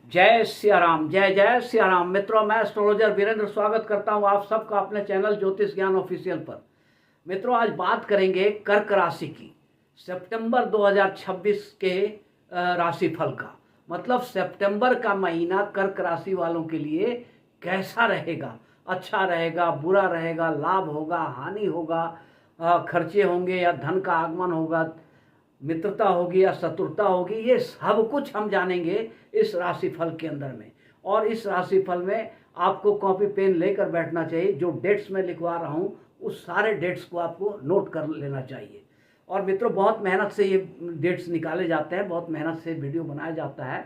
जय सिया राम, जय जय सिया राम। मित्रों, मैं एस्ट्रोलॉजर वीरेंद्र स्वागत करता हूं आप सबका अपने चैनल ज्योतिष ज्ञान ऑफिशियल पर। मित्रों, आज बात करेंगे कर्क राशि की सितंबर 2026 के राशिफल का। मतलब सितंबर का महीना कर्क राशि वालों के लिए कैसा रहेगा, अच्छा रहेगा, बुरा रहेगा, लाभ होगा, हानि होगा, खर्चे होंगे या धन का आगमन होगा, मित्रता होगी या शत्रुता होगी, ये सब कुछ हम जानेंगे इस राशिफल के अंदर में। और इस राशिफल में आपको कॉपी पेन लेकर बैठना चाहिए। जो डेट्स मैं लिखवा रहा हूँ उस सारे डेट्स को आपको नोट कर लेना चाहिए। और मित्रों, बहुत मेहनत से ये डेट्स निकाले जाते हैं, बहुत मेहनत से वीडियो बनाया जाता है।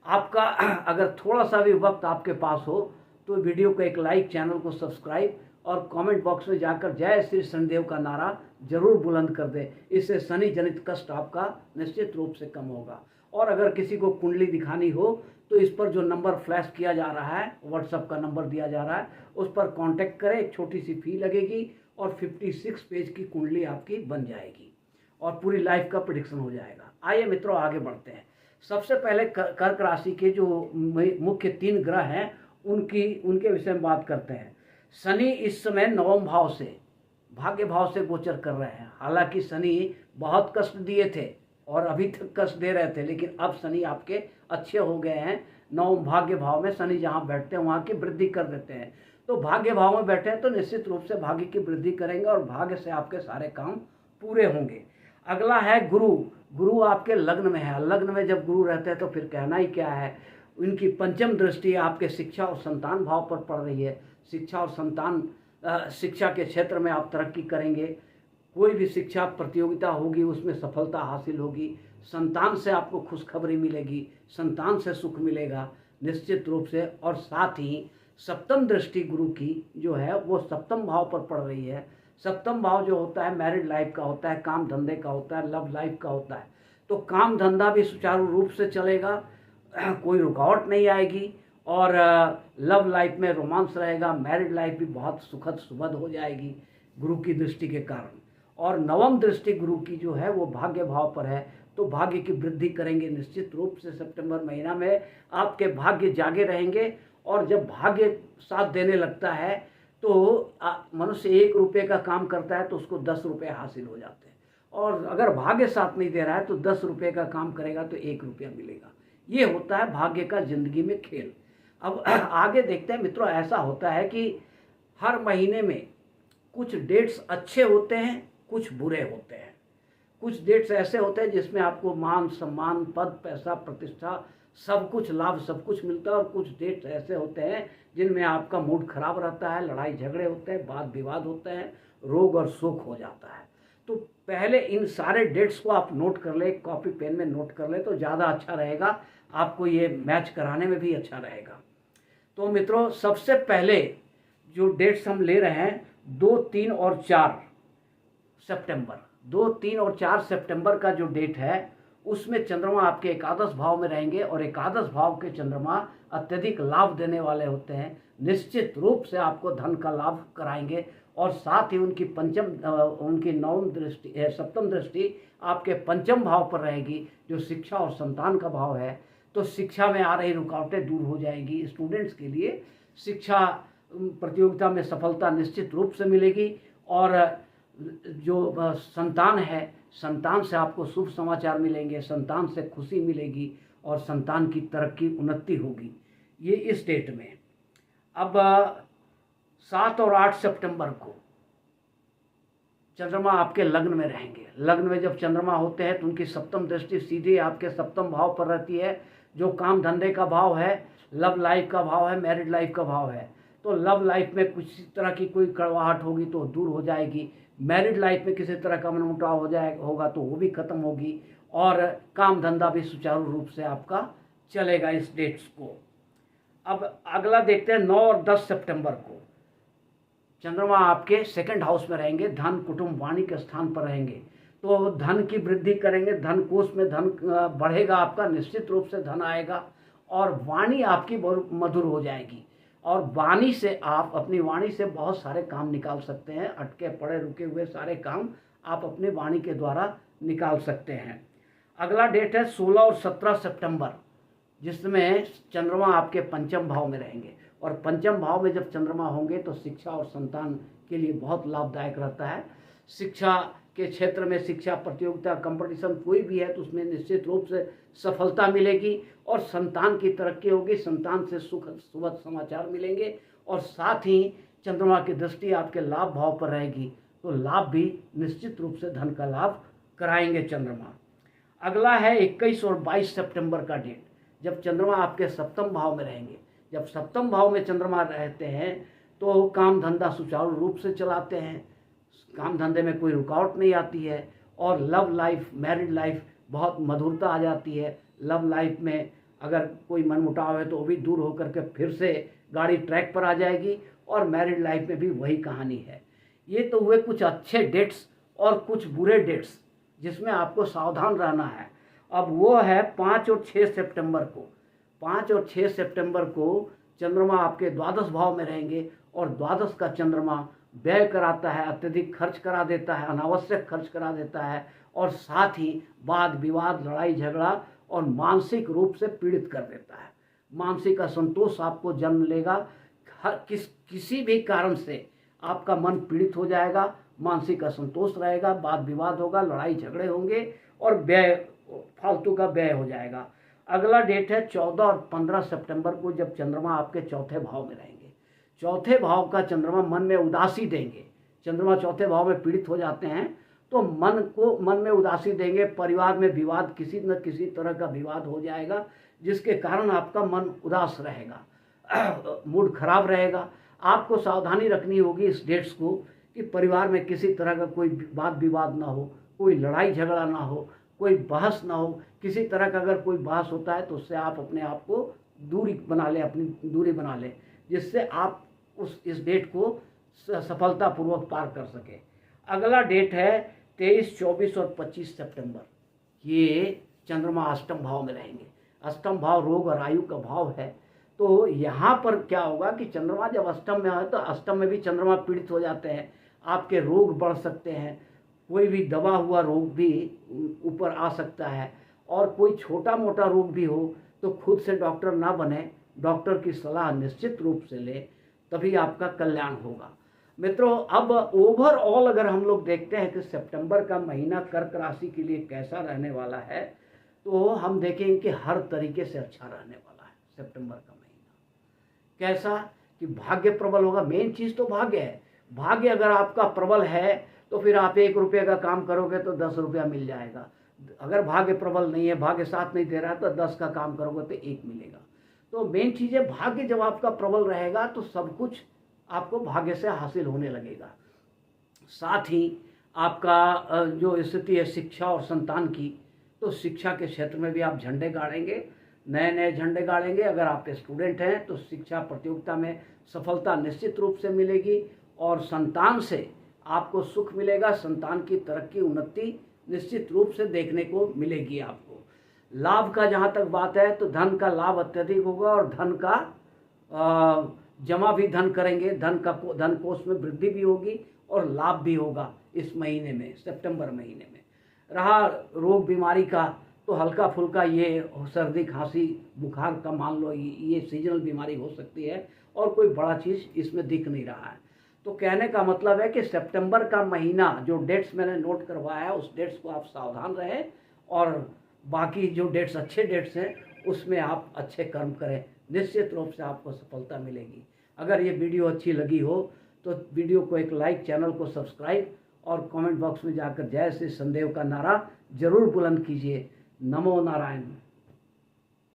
आपका अगर थोड़ा सा भी वक्त आपके पास हो तो वीडियो को एक लाइक, चैनल को सब्सक्राइब और कमेंट बॉक्स में जाकर जय श्री शनिदेव का नारा जरूर बुलंद कर दे। इससे शनि जनित कष्ट आपका निश्चित रूप से कम होगा। और अगर किसी को कुंडली दिखानी हो तो इस पर जो नंबर फ्लैश किया जा रहा है, व्हाट्सएप का नंबर दिया जा रहा है, उस पर कांटेक्ट करें। एक छोटी सी फी लगेगी और 56 पेज की कुंडली आपकी बन जाएगी और पूरी लाइफ का प्रेडिक्शन हो जाएगा। आइए मित्रों, आगे बढ़ते हैं। सबसे पहले कर्क राशि के जो मुख्य 3 ग्रह हैं उनके विषय में बात करते हैं। शनि इस समय नवम भाव से, भाग्य भाव से गोचर कर रहे हैं। हालांकि शनि बहुत कष्ट दिए थे और अभी तक कष्ट दे रहे थे, लेकिन अब शनि आपके अच्छे हो गए हैं। नवम भाग्य भाव में शनि जहाँ बैठते हैं वहाँ की वृद्धि कर देते हैं। तो भाग्य भाव में बैठे हैं तो निश्चित रूप से भाग्य की वृद्धि करेंगे और भाग्य से आपके सारे काम पूरे होंगे। अगला है गुरु। गुरु आपके लग्न में है। लग्न में जब गुरु रहते हैं तो फिर कहना ही क्या है। उनकी पंचम दृष्टि आपके शिक्षा और संतान भाव पर पड़ रही है। शिक्षा और संतान, शिक्षा के क्षेत्र में आप तरक्की करेंगे। कोई भी शिक्षा प्रतियोगिता होगी उसमें सफलता हासिल होगी। संतान से आपको खुशखबरी मिलेगी, संतान से सुख मिलेगा निश्चित रूप से। और साथ ही सप्तम दृष्टि गुरु की जो है वो सप्तम भाव पर पड़ रही है। सप्तम भाव जो होता है मैरिड लाइफ का होता है, काम धंधे का होता है, लव लाइफ का होता है। तो काम धंधा भी सुचारू रूप से चलेगा, कोई रुकावट नहीं आएगी और लव लाइफ में रोमांस रहेगा। मैरिड लाइफ भी बहुत सुखद सुभद हो जाएगी गुरु की दृष्टि के कारण। और नवम दृष्टि गुरु की जो है वो भाग्य भाव पर है, तो भाग्य की वृद्धि करेंगे निश्चित रूप से। सितंबर महीना में आपके भाग्य जागे रहेंगे और जब भाग्य साथ देने लगता है तो मनुष्य 1 रुपये का काम करता है तो उसको 10 रुपये हासिल हो जाते हैं। और अगर भाग्य साथ नहीं दे रहा है तो 10 रुपये का काम करेगा तो 1 रुपया मिलेगा। ये होता है भाग्य का जिंदगी में खेल। अब आगे देखते हैं मित्रों। ऐसा होता है कि हर महीने में कुछ डेट्स अच्छे होते हैं, कुछ बुरे होते हैं। कुछ डेट्स ऐसे होते हैं जिसमें आपको मान सम्मान, पद, पैसा, प्रतिष्ठा, सब कुछ लाभ, सब कुछ मिलता है। और कुछ डेट्स ऐसे होते हैं जिनमें आपका मूड खराब रहता है, लड़ाई झगड़े होते हैं, वाद विवाद होते हैं, रोग और शोक हो जाता है। तो पहले इन सारे डेट्स को आप नोट कर ले, कॉपी पेन में नोट कर ले तो ज़्यादा अच्छा रहेगा। आपको ये मैच कराने में भी अच्छा रहेगा। तो मित्रों, सबसे पहले जो डेट्स हम ले रहे हैं 2, 3 और 4 सितंबर। 2, 3 और 4 सितंबर का जो डेट है उसमें चंद्रमा आपके एकादश भाव में रहेंगे और एकादश भाव के चंद्रमा अत्यधिक लाभ देने वाले होते हैं। निश्चित रूप से आपको धन का लाभ कराएंगे। और साथ ही उनकी नवम दृष्टि, सप्तम दृष्टि आपके पंचम भाव पर रहेगी जो शिक्षा और संतान का भाव है। तो शिक्षा में आ रही रुकावटें दूर हो जाएंगी। स्टूडेंट्स के लिए शिक्षा प्रतियोगिता में सफलता निश्चित रूप से मिलेगी। और जो संतान है, संतान से आपको शुभ समाचार मिलेंगे, संतान से खुशी मिलेगी और संतान की तरक्की, उन्नति होगी। ये इस डेट में। अब 7 और 8 सितंबर को चंद्रमा आपके लग्न में रहेंगे। लग्न में जब चंद्रमा होते हैं तो उनकी सप्तम दृष्टि सीधे आपके सप्तम भाव पर रहती है जो काम धंधे का भाव है, लव लाइफ का भाव है, मैरिड लाइफ का भाव है। तो लव लाइफ में कुछ तरह की कोई कड़वाहट होगी तो दूर हो जाएगी। मैरिड लाइफ में किसी तरह का मनमुटाव होगा तो वो भी खत्म होगी। और काम धंधा भी सुचारू रूप से आपका चलेगा इस डेट्स को। अब अगला देखते हैं 9 और 10 सितंबर को। चंद्रमा आपके सेकंड हाउस में रहेंगे, धन, कुटुंब, वाणी के स्थान पर रहेंगे। तो धन की वृद्धि करेंगे, धन कोष में धन बढ़ेगा आपका, निश्चित रूप से धन आएगा। और वाणी आपकी बहुत मधुर हो जाएगी और वाणी से आप, अपनी वाणी से बहुत सारे काम निकाल सकते हैं। अटके पड़े रुके हुए सारे काम आप अपने वाणी के द्वारा निकाल सकते हैं। अगला डेट है 16 और 17 सितंबर। जिसमें चंद्रमा आपके पंचम भाव में रहेंगे। और पंचम भाव में जब चंद्रमा होंगे तो शिक्षा और संतान के लिए बहुत लाभदायक रहता है। शिक्षा के क्षेत्र में शिक्षा प्रतियोगिता कंपटीशन कोई भी है तो उसमें निश्चित रूप से सफलता मिलेगी और संतान की तरक्की होगी, संतान से सुख सुखद समाचार मिलेंगे। और साथ ही चंद्रमा की दृष्टि आपके लाभ भाव पर रहेगी तो लाभ भी निश्चित रूप से धन का लाभ कराएंगे चंद्रमा। अगला है 21 और 22 सितंबर का डेट, जब चंद्रमा आपके सप्तम भाव में रहेंगे। जब सप्तम भाव में चंद्रमा रहते हैं तो काम धंधा सुचारू रूप से चलाते हैं, काम धंधे में कोई रुकावट नहीं आती है और लव लाइफ, मैरिड लाइफ बहुत मधुरता आ जाती है। लव लाइफ में अगर कोई मनमुटाव है तो वो भी दूर होकर के फिर से गाड़ी ट्रैक पर आ जाएगी और मैरिड लाइफ में भी वही कहानी है। ये तो हुए कुछ अच्छे डेट्स और कुछ बुरे डेट्स जिसमें आपको सावधान रहना है। अब वो है 5 और 6 सितंबर को। 5 और 6 सितंबर को चंद्रमा आपके द्वादश भाव में रहेंगे और द्वादश का चंद्रमा व्यय कराता है, अत्यधिक खर्च करा देता है, अनावश्यक खर्च करा देता है और साथ ही वाद विवाद, लड़ाई झगड़ा और मानसिक रूप से पीड़ित कर देता है। मानसिक असंतोष आपको जन्म लेगा। किसी भी कारण से आपका मन पीड़ित हो जाएगा, मानसिक असंतोष रहेगा, वाद विवाद होगा, लड़ाई झगड़े होंगे और व्यय, फालतू का व्यय हो जाएगा। अगला डेट है 14 और 15 सितंबर को, जब चंद्रमा आपके चौथे भाव में रहेंगे। चौथे भाव का चंद्रमा मन में उदासी देंगे। चंद्रमा चौथे भाव में पीड़ित हो जाते हैं तो मन में उदासी देंगे, परिवार में विवाद, किसी न किसी तरह का विवाद हो जाएगा जिसके कारण आपका मन उदास रहेगा, मूड खराब रहेगा। आपको सावधानी रखनी होगी इस डेट्स को कि परिवार में किसी तरह का कोई वाद विवाद ना हो, कोई लड़ाई झगड़ा ना हो, कोई बहस ना हो। किसी तरह का अगर कोई बहस होता है तो उससे आप अपने आप को दूरी बना लें, अपनी दूरी बना लें, जिससे आप इस डेट को सफलतापूर्वक पार कर सके। अगला डेट है 23, 24 और 25 सितंबर। ये चंद्रमा अष्टम भाव में रहेंगे। अष्टम भाव रोग और आयु का भाव है। तो यहाँ पर क्या होगा कि चंद्रमा जब अष्टम में है तो अष्टम में भी चंद्रमा पीड़ित हो जाते हैं, आपके रोग बढ़ सकते हैं, कोई भी दबा हुआ रोग भी ऊपर आ सकता है और कोई छोटा मोटा रोग भी हो तो खुद से डॉक्टर ना बने, डॉक्टर की सलाह निश्चित रूप से ले, तभी आपका कल्याण होगा। मित्रों, अब ओवरऑल अगर हम लोग देखते हैं कि सितंबर का महीना कर्क राशि के लिए कैसा रहने वाला है तो हम देखेंगे कि हर तरीके से अच्छा रहने वाला है। सितंबर का महीना कैसा कि भाग्य प्रबल होगा। मेन चीज़ तो भाग्य है। भाग्य अगर आपका प्रबल है तो फिर आप 1 रुपये का काम करोगे तो 10 रुपया मिल जाएगा। अगर भाग्य प्रबल नहीं है, भाग्य साथ नहीं दे रहा है तो 10 का काम करोगे तो 1 मिलेगा। तो मेन चीज़ है भाग्य जब आपका प्रबल रहेगा तो सब कुछ आपको भाग्य से हासिल होने लगेगा। साथ ही आपका जो स्थिति है शिक्षा और संतान की, तो शिक्षा के क्षेत्र में भी आप झंडे गाड़ेंगे, नए नए झंडे गाड़ेंगे। अगर आप स्टूडेंट हैं तो शिक्षा प्रतियोगिता में सफलता निश्चित रूप से मिलेगी और संतान से आपको सुख मिलेगा। संतान की तरक्की, उन्नति निश्चित रूप से देखने को मिलेगी आपको। लाभ का जहाँ तक बात है तो धन का लाभ अत्यधिक होगा और धन का जमा भी धन करेंगे, धन कोष में वृद्धि भी होगी और लाभ भी होगा इस महीने में, सितंबर महीने में। रहा रोग बीमारी का तो हल्का फुल्का ये सर्दी खांसी बुखार का मान लो, ये सीजनल बीमारी हो सकती है और कोई बड़ा चीज़ इसमें दिख नहीं रहा है। तो कहने का मतलब है कि सितंबर का महीना जो डेट्स मैंने नोट करवाया है उस डेट्स को आप सावधान रहें और बाकी जो डेट्स अच्छे डेट्स हैं उसमें आप अच्छे कर्म करें, निश्चित रूप से आपको सफलता मिलेगी। अगर ये वीडियो अच्छी लगी हो तो वीडियो को एक लाइक, चैनल को सब्सक्राइब और कमेंट बॉक्स में जाकर जय श्री संदेव का नारा जरूर बुलंद कीजिए। नमो नारायण।